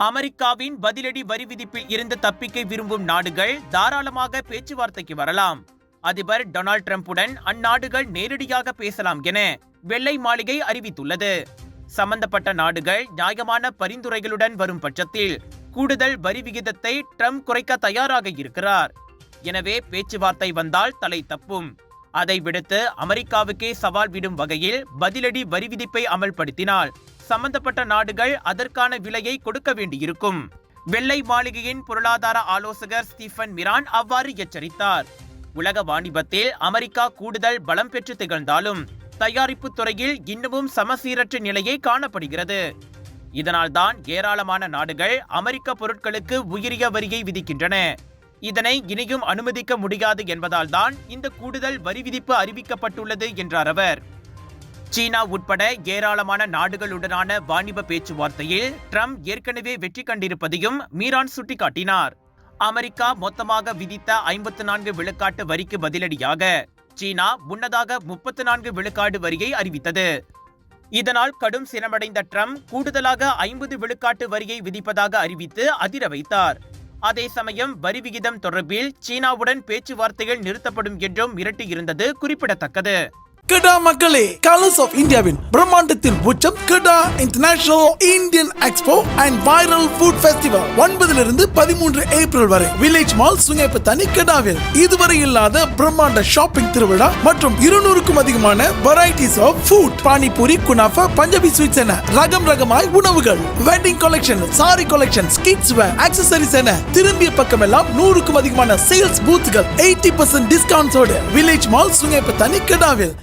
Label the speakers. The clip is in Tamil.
Speaker 1: அமெரிக்காவின் பதிலடி வரி விதிப்பில் இருந்து தப்பிக்க விரும்பும் நாடுகள் தாராளமாக பேச்சுவார்த்தைக்கு வரலாம். அதிபர் டொனால்ட் டிரம்புடன் அந்நாடுகள் நேரடியாக பேசலாம் என வெள்ளை மாளிகை அறிவித்துள்ளது. சம்பந்தப்பட்ட நாடுகள் நியாயமான பரிந்துரைகளுடன் வரும் பட்சத்தில் கூடுதல் வரி விகிதத்தை ட்ரம்ப் குறைக்க தயாராக இருக்கிறார். எனவே பேச்சுவார்த்தை வந்தால் தலை தப்பும். அதை விடுத்து அமெரிக்காவுக்கே சவால் விடும் வகையில் பதிலடி வரி விதிப்பை அமல்படுத்தினால் சம்பந்தப்பட்ட நாடுகள் அதற்கான விலையை கொடுக்க வேண்டியிருக்கும். வெள்ளை மாளிகையின் பொருளாதார ஆலோசகர் ஸ்டீஃபன் மிரான் அவ்வாறு எச்சரித்தார். உலக வாணிபத்தில் அமெரிக்கா கூடுதல் பலம் பெற்று திகழ்ந்தாலும் தயாரிப்பு துறையில் இன்னமும் சமசீரற்ற நிலையை காணப்படுகிறது. இதனால்தான் ஏராளமான நாடுகள் அமெரிக்க பொருட்களுக்கு உயரிய வரியை விதிக்கின்றன. இதனை இனியும் அனுமதிக்க முடியாது என்பதால் தான் இந்த கூடுதல் வரி விதிப்பு அறிவிக்கப்பட்டுள்ளது என்றார் அவர். சீனா உட்பட ஏராளமான நாடுகளுடனான வாணிப பேச்சுவார்த்தையில் ட்ரம்ப் ஏற்கனவே வெற்றி கண்டிருப்பதையும் மீரான் சுட்டிக்காட்டினார். அமெரிக்கா மொத்தமாக விதித்த 54 விழுக்காட்டு வரிக்கு பதிலடியாக சீனா முன்னதாக 34 விழுக்காடு வரியை அறிவித்தது. இதனால் கடும் சினமடைந்த ட்ரம்ப் கூடுதலாக 50 விழுக்காட்டு வரியை விதிப்பதாக அறிவித்து அதிர வைத்தார். அதே சமயம் வரி விகிதம் தொடர்பில் சீனாவுடன் பேச்சுவார்த்தைகள் நிறுத்தப்படும் என்றும் மிரட்டியிருந்தது குறிப்பிடத்தக்கது.
Speaker 2: கெடா மக்களே, கலர்ஸ் ஆஃப் இந்தியாவின் பிரம்மாண்டத்தின் உச்சம் Kedah international Indian expo and viral food festival 9 to 13 April வரை வில்லேஜ் மால் சுங்கைப்பத்தானி கெடாவில் இதுவரை இல்லாத பிரம்மாண்ட ஷாப்பிங் திருவிழா மற்றும் 200க்கும் அதிகமான வெரைட்டிஸ் ஆஃப் ஃபுட், பானிபூரி, குனாஃபா, பஞ்சாபி ஸ்வீட்ஸ் என ரகம் ரகமாய் உணவுகள், wedding collection, sari collection, kids wear, accessories என திரும்பிய பக்கமெல்லாம் 100க்கும் அதிகமான சேல்ஸ் பூத்துகள் 80% டிஸ்கவுண்ட்ஸோடு வில்லேஜ் மால் சுங்கைப்பத்தானி கெடாவில்.